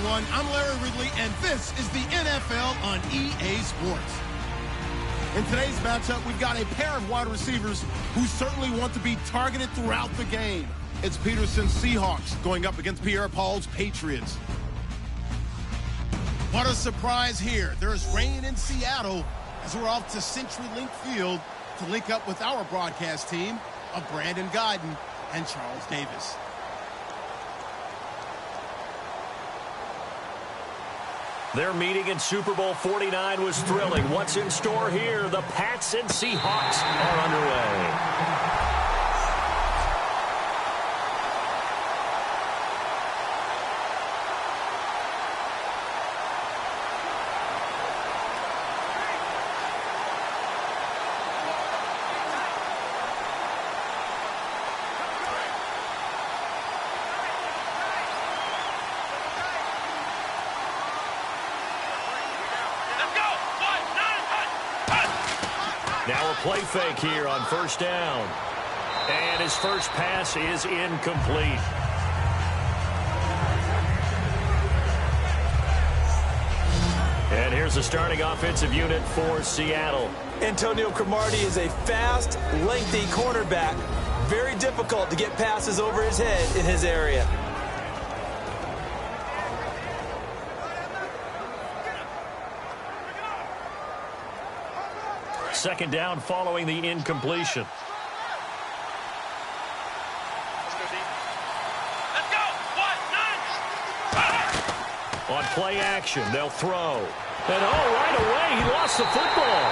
everyone. I'm Larry Ridley, and this is the NFL on EA Sports. In today's matchup, we've got a pair of wide receivers who certainly want to be targeted throughout the game. It's Peterson's Seahawks going up against Pierre-Paul's Patriots. What a surprise here. There's rain in Seattle as we're off to CenturyLink Field to link up with our broadcast team of Brandon Gaudin and Charles Davis. Their meeting in Super Bowl 49 was thrilling. What's in store here? The Pats and Seahawks are underway. Now a play fake here on first down. And his first pass is incomplete. And here's the starting offensive unit for Seattle. Antonio Cromartie is a fast, lengthy cornerback. Very difficult to get passes over his head in his area. Second down following the incompletion. Let's go. 1, 9. On play action, they'll throw. And right away, he lost the football.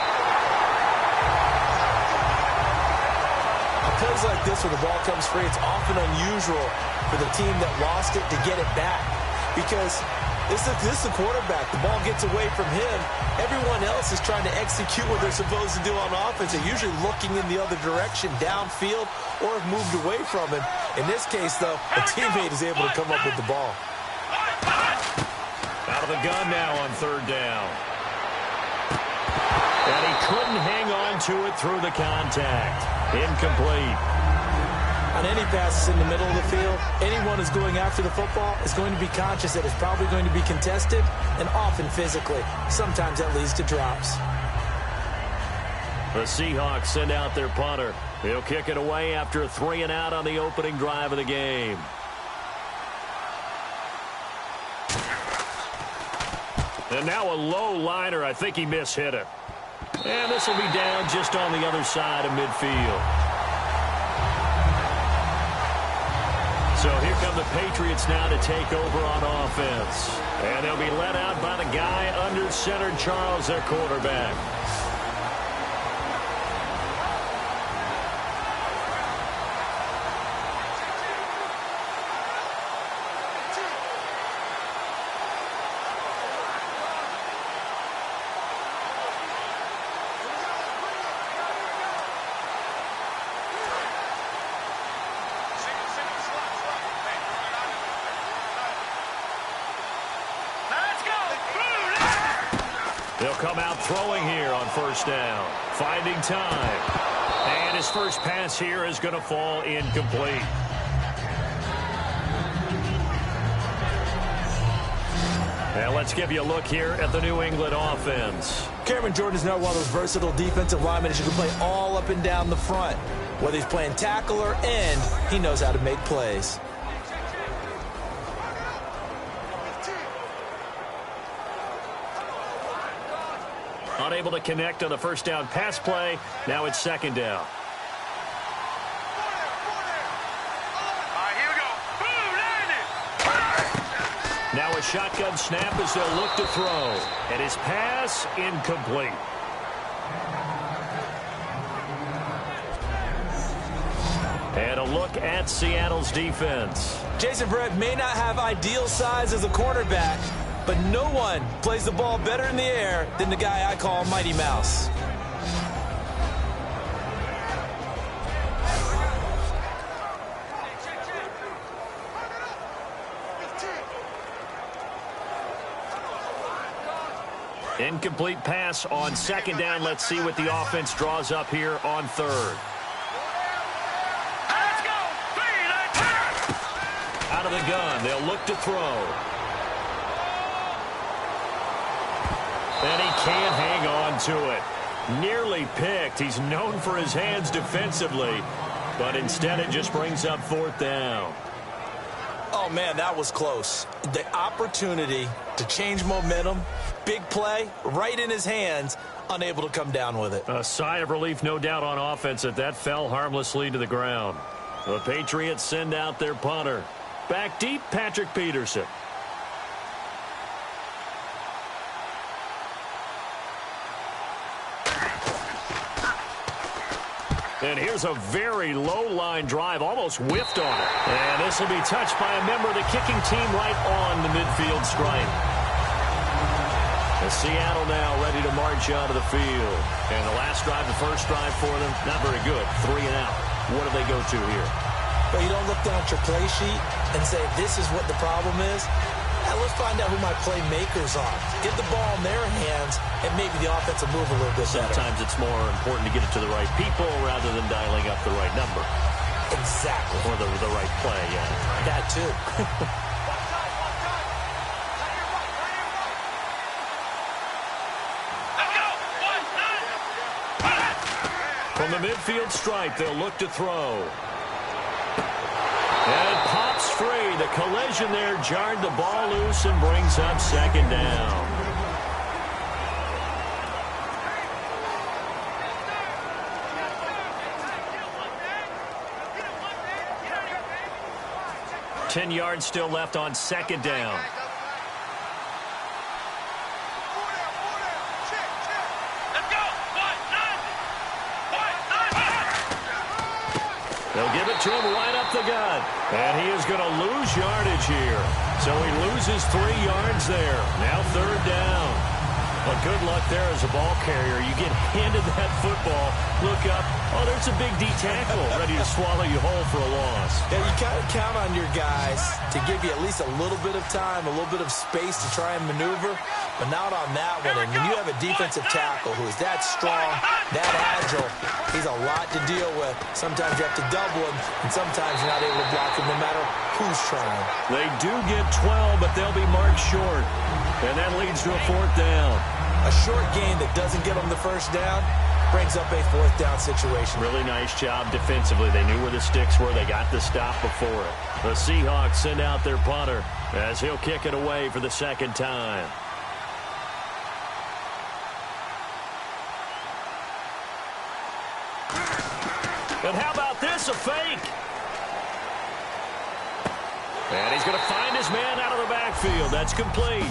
On plays like this where the ball comes free, it's often unusual for the team that lost it to get it back. Because this is the quarterback. The ball gets away from him. Everyone else is trying to execute what they're supposed to do on offense. They're usually looking in the other direction, downfield, or have moved away from him. In this case, though, a teammate is able to come up with the ball. Out of the gun now on third down. And he couldn't hang on to it through the contact. Incomplete. On any passes in the middle of the field, anyone who's going after the football is going to be conscious that it's probably going to be contested, and often physically. Sometimes that leads to drops. The Seahawks send out their punter. He'll kick it away after a 3-and-out on the opening drive of the game. And now a low liner. I think he mishit it. And this will be down just on the other side of midfield. So here come the Patriots now to take over on offense. And they'll be led out by the guy under center, Charles, their quarterback. They'll come out throwing here on first down. Finding time. And his first pass here is going to fall incomplete. Now let's give you a look here at the New England offense. Cameron Jordan is now one of those versatile defensive linemen who can play all up and down the front. Whether he's playing tackle or end, he knows how to make plays. Unable to connect on the first down pass play. Now it's second down. Now a shotgun snap as they'll look to throw. And his pass incomplete. And a look at Seattle's defense. Jason Verrett may not have ideal size as a cornerback, but no one plays the ball better in the air than the guy I call Mighty Mouse. Incomplete pass on second down. Let's see what the offense draws up here on third. Out of the gun. They'll look to throw. And he can't hang on to it. Nearly picked. He's known for his hands defensively, but instead it just brings up 4th down. Oh, man, that was close. The opportunity to change momentum, big play, right in his hands, unable to come down with it. A sigh of relief, no doubt, on offense that fell harmlessly to the ground. The Patriots send out their punter. Back deep, Patrick Peterson. And here's a very low-line drive, almost whiffed on it. And this will be touched by a member of the kicking team right on the midfield stripe. As Seattle now ready to march out of the field. And the last drive, the first drive for them, not very good. 3 and out. What do they go to here? But you don't look down at your play sheet and say, this is what the problem is. Now let's find out who my playmakers are. Get the ball in their hands, and maybe the offense will move a little bit better. Sometimes it's more important to get it to the right people rather than dialing up the right number. Exactly. Or the right play, yeah. That too. From the midfield stripe, they'll look to throw. And it pops free. The collision there jarred the ball loose and brings up 2nd down. Ten yards still left on 2nd down. They'll give it to him right up the gut. And he is going to lose yardage here. So he loses 3 yards there. Now 3rd down. But good luck there as a ball carrier. You get handed that football, look up, oh, there's a big D tackle ready to swallow you whole for a loss. Yeah, you kind of count on your guys to give you at least a little bit of time, a little bit of space to try and maneuver, but not on that one. And when you have a defensive tackle who is that strong, that agile, he's a lot to deal with. Sometimes you have to double him, and sometimes you're not able to block him no matter who's trying. They do get 12, but they'll be marked short. And that leads to a 4th down. A short gain that doesn't get them the first down brings up a 4th down situation. Really nice job defensively. They knew where the sticks were. They got the stop before it. The Seahawks send out their punter as he'll kick it away for the 2nd time. And how about this, a fake? And he's going to find his man out of the backfield. That's complete.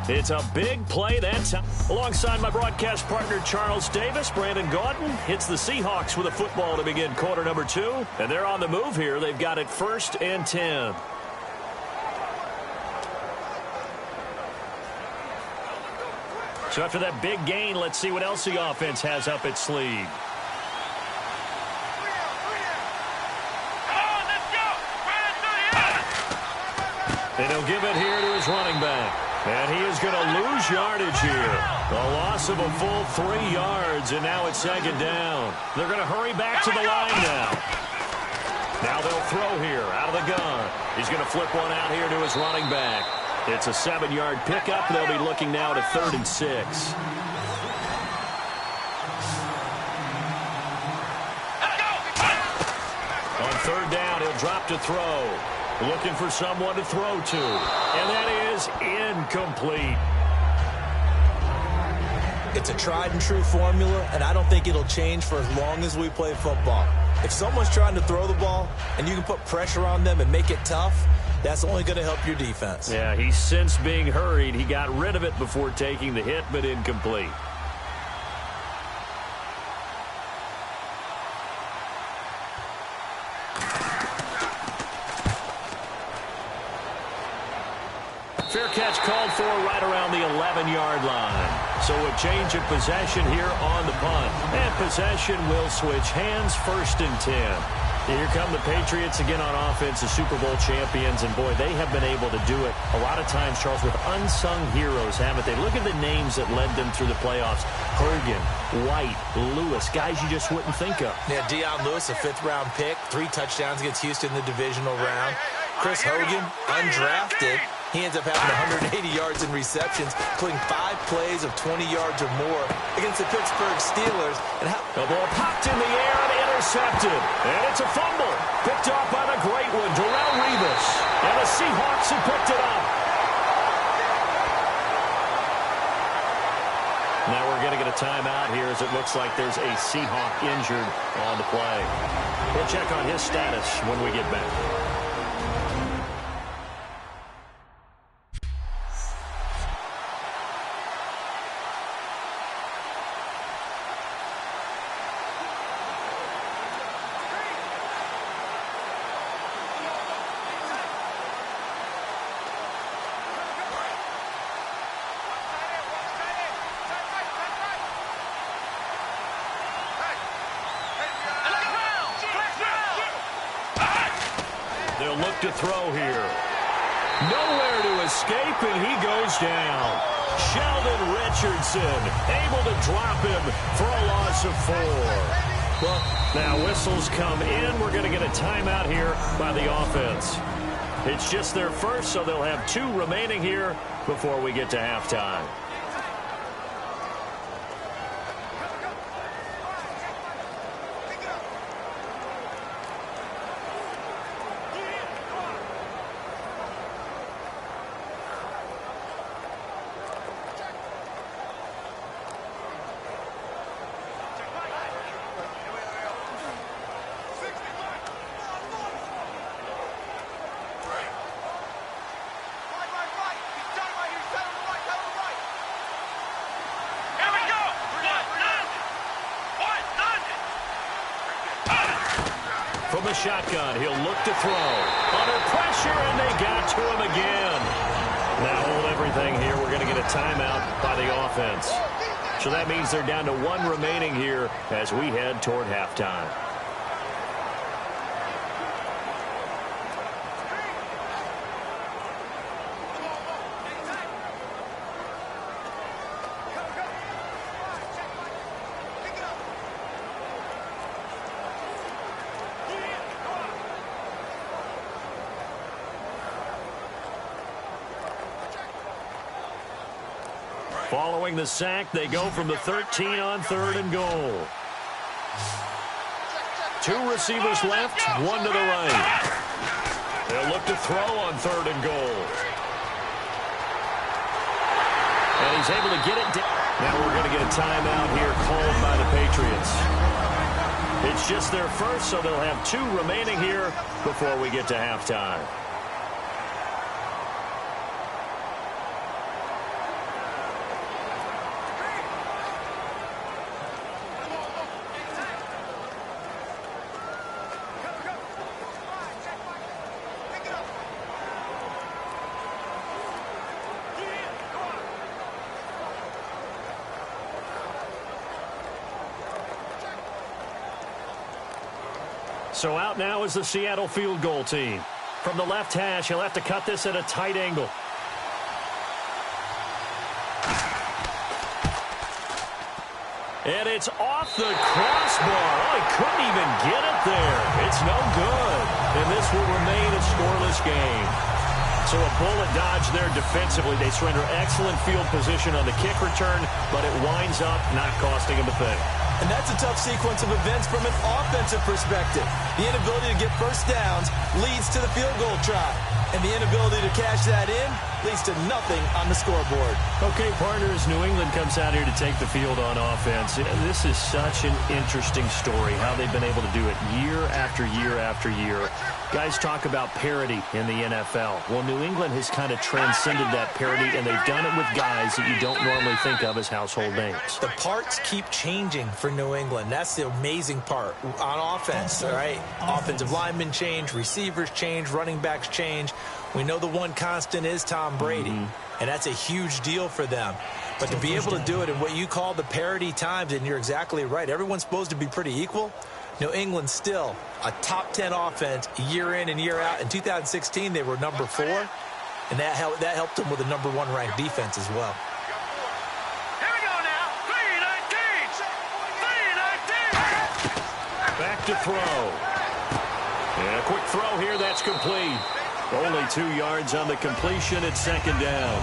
It's a big play that time. Alongside my broadcast partner, Charles Davis, Brandon Gaudin hits the Seahawks with a football to begin quarter number 2. And they're on the move here. They've got it 1st and 10. So after that big gain, let's see what else the offense has up its sleeve. And he'll give it here to his running back. And he is going to lose yardage here. A loss of a full 3 yards, and now it's 2nd down. They're going to hurry back to the line now. Now they'll throw here out of the gun. He's going to flip one out here to his running back. It's a 7-yard pickup. They'll be looking now to 3rd and 6. On 3rd down, he'll drop to throw. Looking for someone to throw to. And that is incomplete. It's a tried-and-true formula, and I don't think it'll change for as long as we play football. If someone's trying to throw the ball and you can put pressure on them and make it tough, that's only going to help your defense. Yeah, he sensed being hurried. He got rid of it before taking the hit, but incomplete. Fair catch called for right around the 11-yard line. So a change of possession here on the punt. And possession will switch hands, 1st and 10. Here come the Patriots again on offense, the Super Bowl champions. And, boy, they have been able to do it a lot of times, Charles, with unsung heroes, haven't they? Look at the names that led them through the playoffs. Hogan, White, Lewis, guys you just wouldn't think of. Yeah, Deion Lewis, a 5th-round pick, 3 touchdowns against Houston in the divisional round. Chris Hogan, undrafted, He ends up having 180 yards in receptions, including 5 plays of 20 yards or more against the Pittsburgh Steelers. And the ball popped in the air and intercepted. And it's a fumble. Picked off by the great one, Darrelle Revis. And the Seahawks have picked it up. Now we're going to get a timeout here as it looks like there's a Seahawk injured on the play. We'll check on his status when we get back. They'll look to throw here. Nowhere to escape, and he goes down. Sheldon Richardson able to drop him for a loss of 4. Well, now whistles come in. We're going to get a timeout here by the offense. It's just their first, so they'll have 2 remaining here before we get to halftime. From the shotgun, he'll look to throw. Under pressure, and they got to him again. Now hold everything here. We're going to get a timeout by the offense. So that means they're down to 1 remaining here as we head toward halftime. Following the sack, they go from the 13 on 3rd and goal. 2 receivers left, 1 to the right. They'll look to throw on 3rd and goal. And he's able to get it down. Now we're going to get a timeout here called by the Patriots. It's just their first, so they'll have 2 remaining here before we get to halftime. So out now is the Seattle field goal team. From the left hash, he'll have to cut this at a tight angle. And it's off the crossbar. Oh, he couldn't even get it there. It's no good. And this will remain a scoreless game. So a bullet dodge there defensively. They surrender excellent field position on the kick return, but it winds up not costing him a thing. And that's a tough sequence of events from an offensive perspective. The inability to get first downs leads to the field goal try. And the inability to cash that in leads to nothing on the scoreboard. Okay, partners, New England comes out here to take the field on offense. This is such an interesting story, how they've been able to do it year after year after year. Guys talk about parity in the NFL. Well, New England has kind of transcended that parity, and they've done it with guys that you don't normally think of as household names. The parts keep changing for New England. That's the amazing part on offense, all right? Offensive linemen change, receivers change, running backs change. We know the one constant is Tom Brady, and that's a huge deal for them. But to be able to do it in what you call the parity times, and you're exactly right, everyone's supposed to be pretty equal. New England still a top 10 offense year in and year out. In 2016, they were number 4, and that helped them with a number 1 ranked defense as well. Here we go now. 3-19. Back to throw. And a quick throw here, that's complete. Only 2 yards on the completion at second down.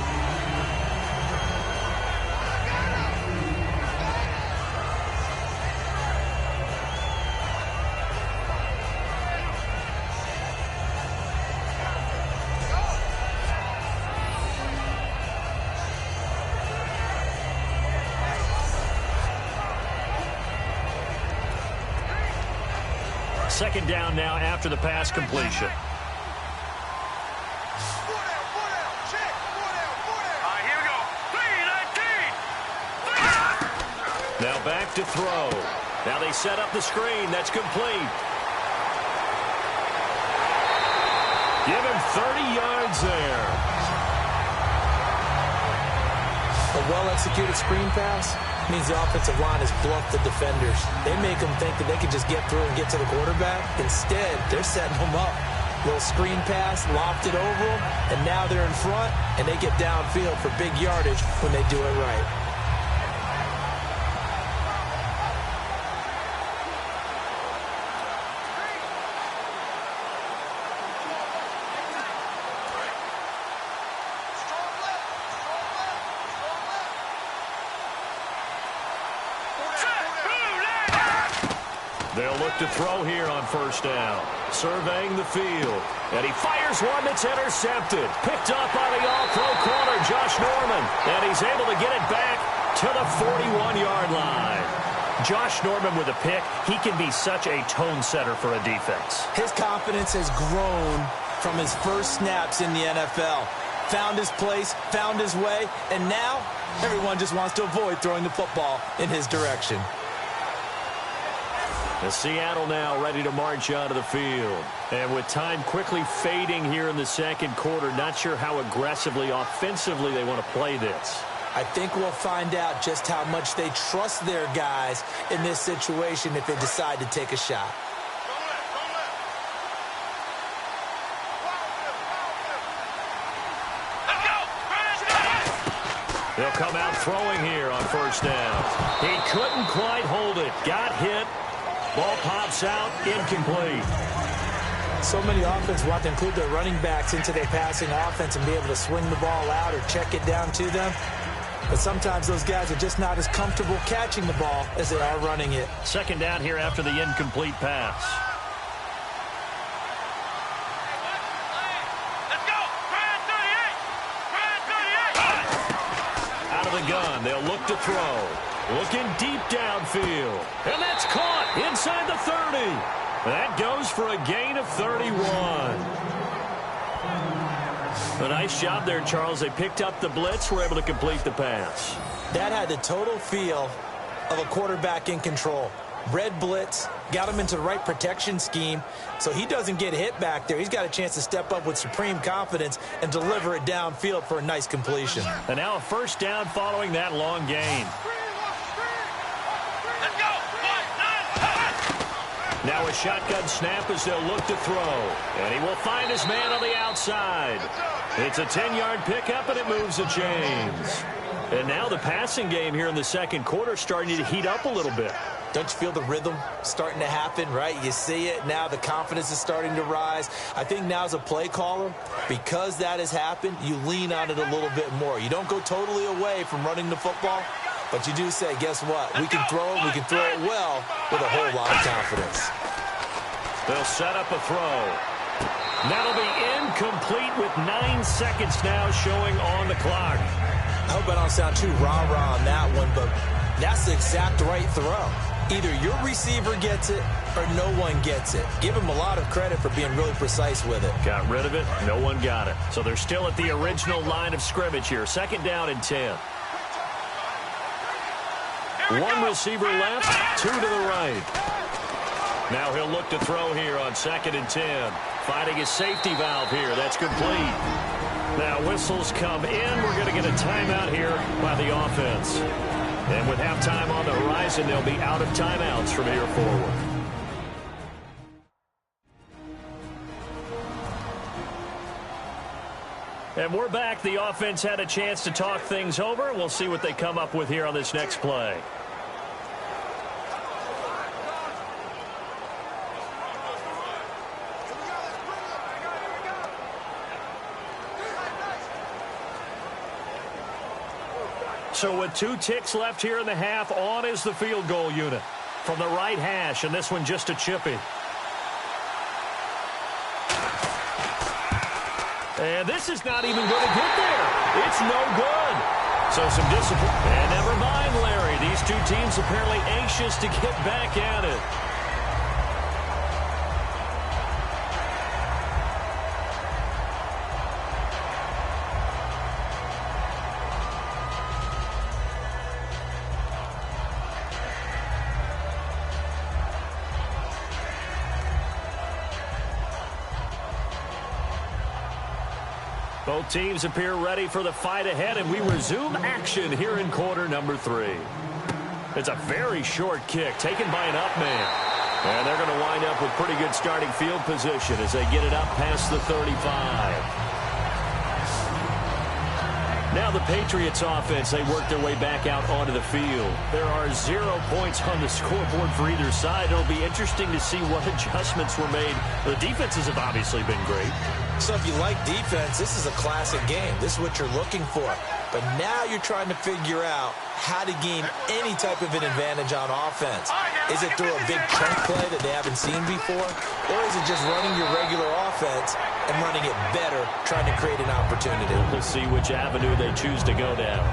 Second down now after the pass completion. Here we go. 3-19. Now back to throw. Now they set up the screen. That's complete. Give him 30 yards there. A well-executed screen pass means the offensive line has bluffed the defenders. They make them think that they can just get through and get to the quarterback. Instead, they're setting them up. Little screen pass, lofted over them, and now they're in front, and they get downfield for big yardage when they do it right. They'll look to throw here on first down. Surveying the field. And he fires one that's intercepted. Picked up by the all-pro corner, Josh Norman. And he's able to get it back to the 41-yard line. Josh Norman with a pick. He can be such a tone setter for a defense. His confidence has grown from his first snaps in the NFL. Found his place, found his way, and now everyone just wants to avoid throwing the football in his direction. And Seattle now ready to march out of the field. And with time quickly fading here in the second quarter, not sure how aggressively, offensively they want to play this. I think we'll find out just how much they trust their guys in this situation if they decide to take a shot. They'll come out throwing here on first down. He couldn't quite hold it. Got hit. Ball pops out, incomplete. So many offenses want to include their running backs into their passing offense and be able to swing the ball out or check it down to them. But sometimes those guys are just not as comfortable catching the ball as they are running it. Second down here after the incomplete pass. Let's go. Try 38. Out of the gun, they'll look to throw. Looking deep downfield. And that's caught inside the 30. That goes for a gain of 31. A nice job there, Charles. They picked up the blitz, were able to complete the pass. That had the total feel of a quarterback in control. Red blitz, got him into the right protection scheme, so he doesn't get hit back there. He's got a chance to step up with supreme confidence and deliver it downfield for a nice completion. And now a first down following that long gain. Let's go. 1-9. Now a shotgun snap as they'll look to throw. And he will find his man on the outside. It's a 10-yard pickup, and it moves the chains. And now the passing game here in the second quarter starting to heat up a little bit. Don't you feel the rhythm starting to happen, right? You see it now. The confidence is starting to rise. I think now as a play caller, because that has happened, you lean on it a little bit more. You don't go totally away from running the football, but you do say, guess what? We can throw it. We can throw it well with a whole lot of confidence. They'll set up a throw. That'll be incomplete with 9 seconds now showing on the clock. I hope I don't sound too rah-rah on that one, but that's the exact right throw. Either your receiver gets it or no one gets it. Give him a lot of credit for being really precise with it. Got rid of it. No one got it. So they're still at the original line of scrimmage here. Second down and 10. One receiver left, 2 to the right. Now he'll look to throw here on second and 10. Finding his safety valve here. That's complete. Now whistles come in. We're going to get a timeout here by the offense. And with halftime on the horizon, they'll be out of timeouts from here forward. And we're back. The offense had a chance to talk things over. We'll see what they come up with here on this next play. So with 2 ticks left here in the half, on is the field goal unit from the right hash, and this one just a chippy. And this is not even going to get there. It's no good. So some discipline. And never mind, Larry. These two teams apparently anxious to get back at it. Both teams appear ready for the fight ahead, and we resume action here in quarter number 3. It's a very short kick taken by an up man. And they're going to wind up with pretty good starting field position as they get it up past the 35. Now the Patriots offense, they work their way back out onto the field. There are 0 points on the scoreboard for either side. It'll be interesting to see what adjustments were made. The defenses have obviously been great. So if you like defense, this is a classic game. This is what you're looking for. But now you're trying to figure out how to gain any type of an advantage on offense. Is it through a big chunk play that they haven't seen before? Or is it just running your regular offense and running it better, trying to create an opportunity? We'll see which avenue they choose to go down.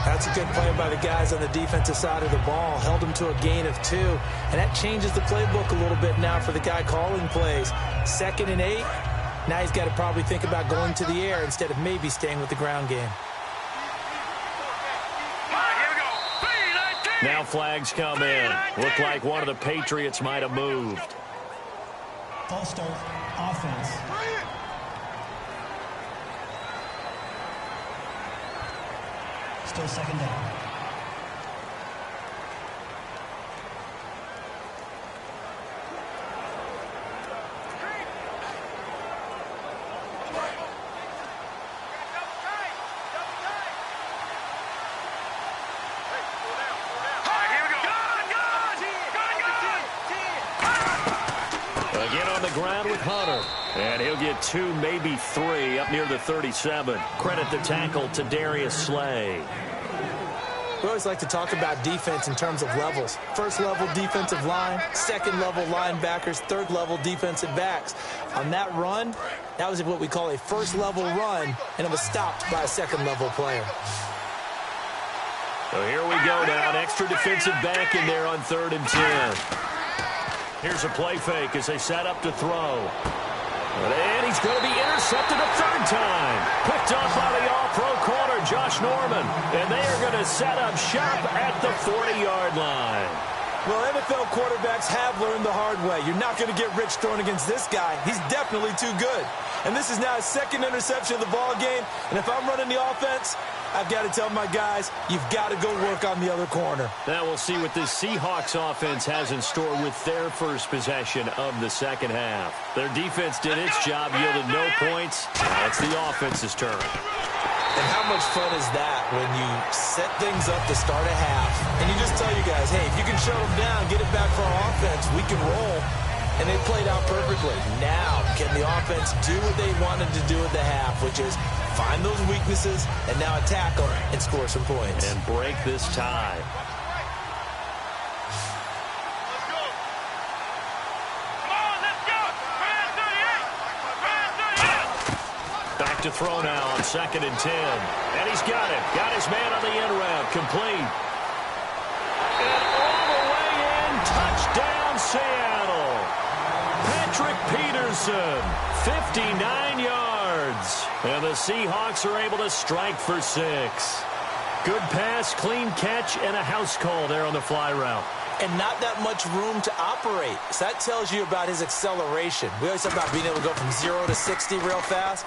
That's a good play by the guys on the defensive side of the ball. Held them to a gain of 2. And that changes the playbook a little bit now for the guy calling plays. 2nd and 8. Now he's got to probably think about going to the air instead of maybe staying with the ground game. Now flags come in. Look like one of the Patriots might have moved. False start, offense. Still 2nd down. Ground with Hunter. And he'll get 2, maybe 3 up near the 37. Credit the tackle to Darius Slay. We always like to talk about defense in terms of levels. 1st level defensive line, 2nd level linebackers, 3rd level defensive backs. On that run, that was what we call a 1st level run, and it was stopped by a 2nd level player. So here we go now. An extra defensive back in there on 3rd and 10. Here's a play fake as they set up to throw. And he's going to be intercepted a 3rd time. Picked off by the all-pro corner, Josh Norman. And they are going to set up shop at the 40-yard line. Well, NFL quarterbacks have learned the hard way. You're not going to get rich throwing against this guy. He's definitely too good. And this is now his 2nd interception of the ball game. And if I'm running the offense, I've got to tell my guys, you've got to go work on the other corner. Now we'll see what this Seahawks offense has in store with their first possession of the 2nd half. Their defense did its job, yielded no points. Now it's the offense's turn. And how much fun is that when you set things up to start a half, and you just tell your guys, hey, if you can shut them down, get it back for our offense, we can roll. And they played out perfectly. Now, can the offense do what they wanted to do at the half, which is find those weaknesses and now attack them and score some points. And break this tie. Back to throw now on 2nd and 10. And he's got it. Got his man on the end route. Complete. And all the way in. Touchdown, Seattle. Patrick Peterson, 59 yards. And the Seahawks are able to strike for 6. Good pass, clean catch, and a house call there on the fly route. And not that much room to operate. So that tells you about his acceleration. We always talk about being able to go from 0 to 60 real fast.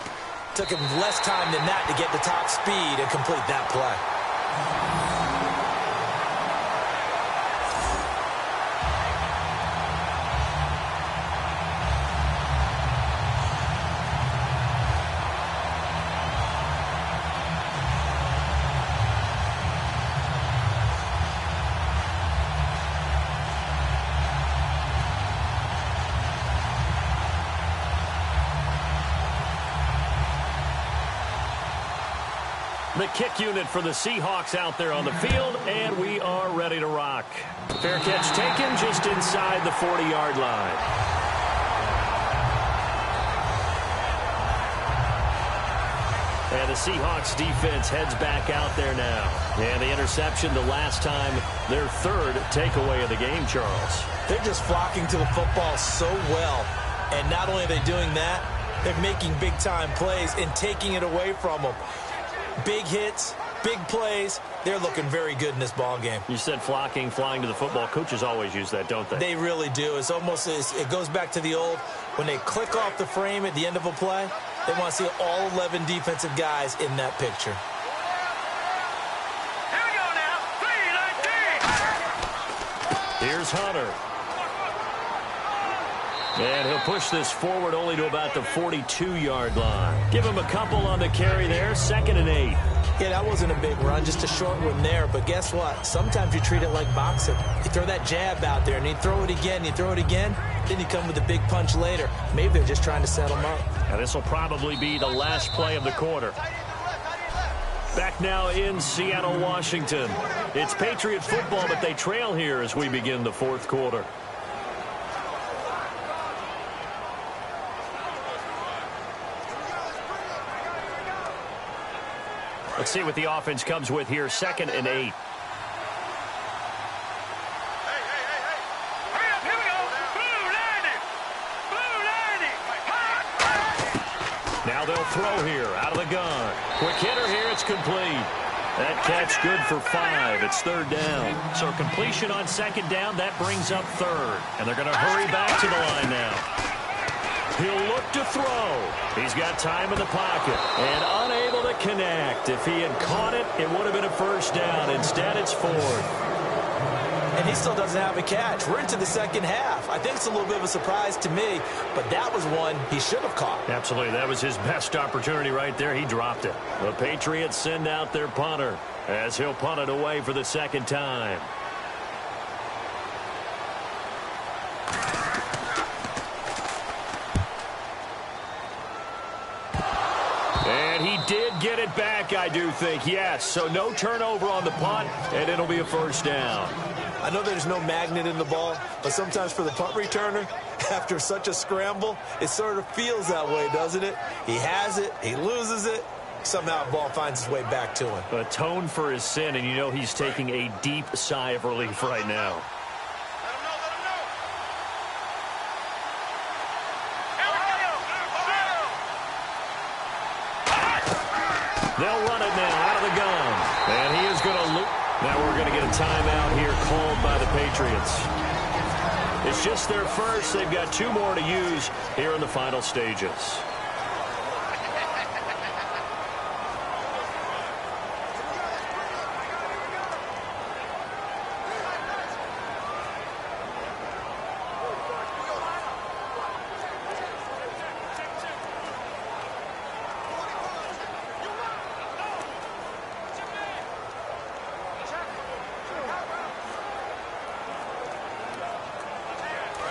Took him less time than that to get the top speed and complete that play. The kick unit for the Seahawks out there on the field, and we are ready to rock. Fair catch taken just inside the 40-yard line. And the Seahawks defense heads back out there now. And the interception the last time, their third takeaway of the game, Charles. They're just flocking to the football so well. And not only are they doing that, they're making big-time plays and taking it away from them. Big hits, big plays. They're looking very good in this ball game. You said flocking, flying to the football. Coaches always use that, don't they? They really do. It's almost, it goes back to the old, when they click off the frame at the end of a play, they want to see all 11 defensive guys in that picture. Here we go now. 3-19. Here's Hunter. And he'll push this forward only to about the 42-yard line. Give him a couple on the carry there. 2nd and 8. Yeah, that wasn't a big run, just a short one there. But guess what? Sometimes you treat it like boxing. You throw that jab out there, and you throw it again, then you come with a big punch later. Maybe they're just trying to set them up. And this will probably be the last play of the quarter. Back now in Seattle, Washington. It's Patriot football, but they trail here as we begin the fourth quarter. Let's see what the offense comes with here. 2nd and 8. Hurry up, here we go. Blue landing. Blue landing. Now they'll throw here out of the gun. Quick hitter here. It's complete. That catch good for 5. It's 3rd down. So completion on 2nd down. That brings up 3rd. And they're going to hurry back to the line now. He'll look to throw. He's got time in the pocket and unable to connect. If he had caught it, it would have been a 1st down. Instead, it's 4th. And he still doesn't have a catch. We're into the second half. I think it's a little bit of a surprise to me, but that was one he should have caught. Absolutely. That was his best opportunity right there. He dropped it. The Patriots send out their punter as he'll punt it away for the 2nd time. And he did get it back, I do think, yes. So no turnover on the punt, and it'll be a 1st down. I know there's no magnet in the ball, but sometimes for the punt returner, after such a scramble, it sort of feels that way, doesn't it? He has it, he loses it, somehow the ball finds its way back to him. Atone for his sin, and you know he's taking a deep sigh of relief right now. They'll run it now out of the gun. And he is going to loop. Now we're going to get a timeout here called by the Patriots. It's just their first. They've got 2 more to use here in the final stages.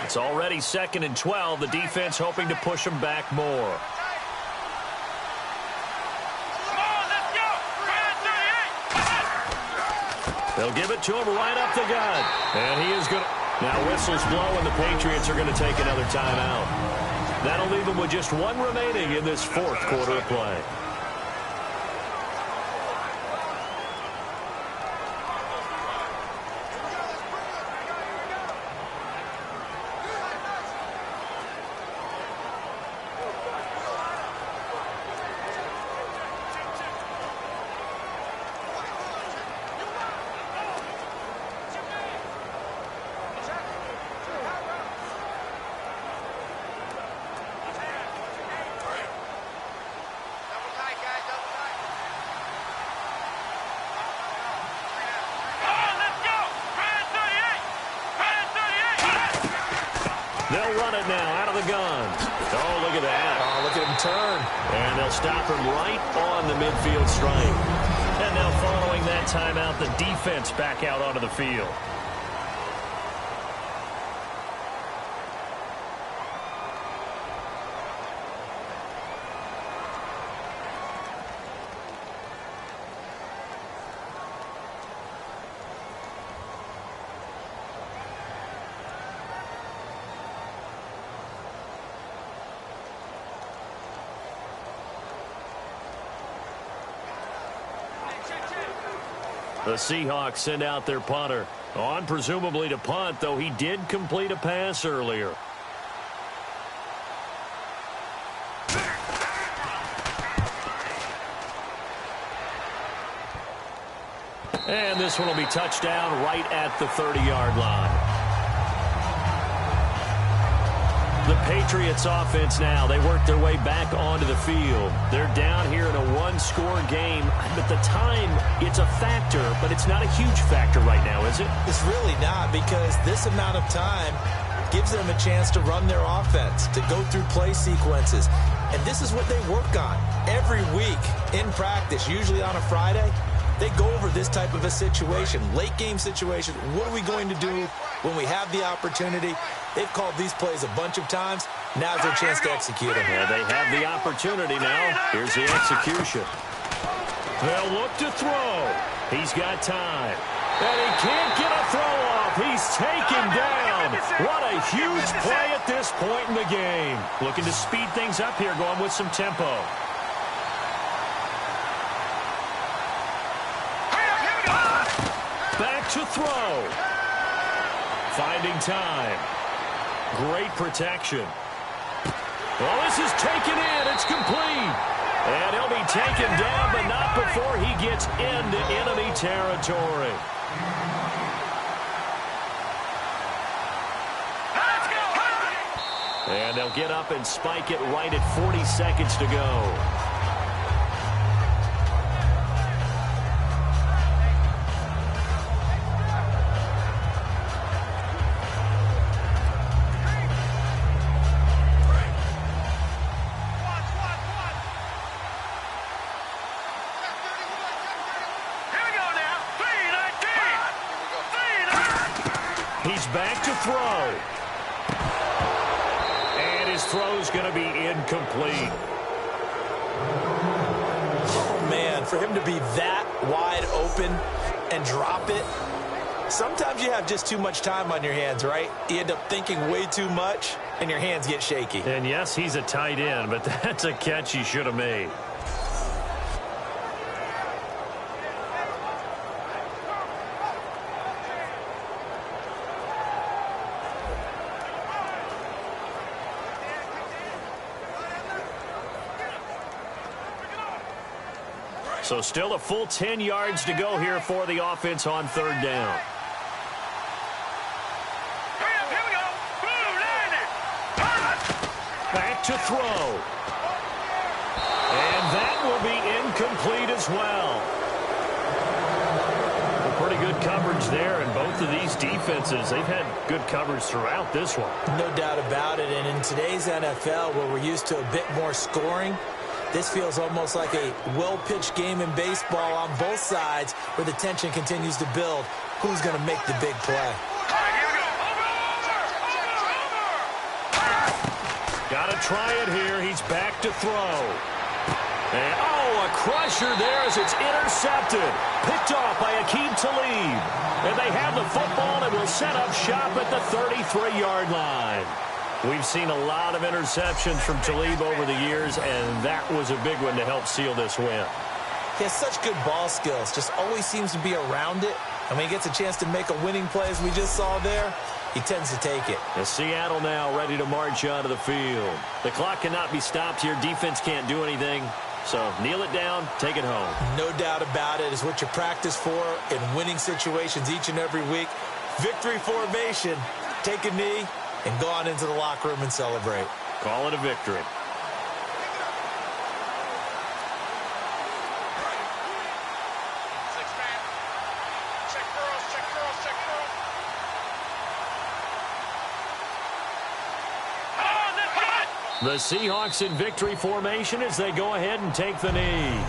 It's already 2nd and 12. The defense hoping to push them back more. Come on, let's go. 38. They'll give it to him right up the gut. And he is going to... Now whistles blow, and the Patriots are going to take another timeout. That'll leave them with just 1 remaining in this 4th quarter of play. They'll run it now out of the gun. Oh, look at that. Oh, look at him turn. And they'll stop him right on the midfield stripe. And now following that timeout, the defense back out onto the field. The Seahawks send out their punter. On presumably to punt, though he did complete a pass earlier. And this one will be touchdown right at the 30-yard line. The Patriots offense now, they work their way back onto the field. They're down here in a one-score game. But the time, it's a factor, but it's not a huge factor right now, is it? It's really not, because this amount of time gives them a chance to run their offense, to go through play sequences. And this is what they work on every week in practice, usually on a Friday. They go over this type of a situation, late game situation. What are we going to do when we have the opportunity? They've called these plays a bunch of times. Now's their chance to execute them. Yeah, they have the opportunity now. Here's the execution. They'll look to throw. He's got time. And he can't get a throw off. He's taken down. What a huge play at this point in the game. Looking to speed things up here, going with some tempo. Back to throw. Finding time. Great protection. Well, this is taken in. It's complete. And he'll be taken down, but not before he gets into enemy territory. And they'll get up and spike it right at 40 seconds to go. He's back to throw. And his throw's going to be incomplete. Oh, man, for him to be that wide open and drop it, sometimes you have just too much time on your hands, right? You end up thinking way too much, and your hands get shaky. And yes, he's a tight end, but that's a catch he should have made. So still a full 10 yards to go here for the offense on third down. Here we go. Blue, line it. Back to throw. And that will be incomplete as well. Pretty good coverage there, and both of these defenses, they've had good coverage throughout this one. No doubt about it, and in today's NFL, where we're used to a bit more scoring, this feels almost like a well-pitched game in baseball on both sides where the tension continues to build. Who's going to make the big play? Got to try it here. He's back to throw. And, oh, a crusher there as it's intercepted. Picked off by Aqib Talib. And they have the football and will set up shop at the 33-yard line. We've seen a lot of interceptions from Talib over the years, and that was a big one to help seal this win. He has such good ball skills, just always seems to be around it. And when he gets a chance to make a winning play, as we just saw there, he tends to take it. And Seattle now ready to march onto the field. The clock cannot be stopped here. Defense can't do anything. So kneel it down, take it home. No doubt about it. It's what you practice for in winning situations each and every week. Victory formation. Take a knee and go on into the locker room and celebrate. Call it a victory. The Seahawks in victory formation as they go ahead and take the knee.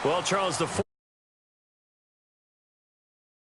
Well, Charles, the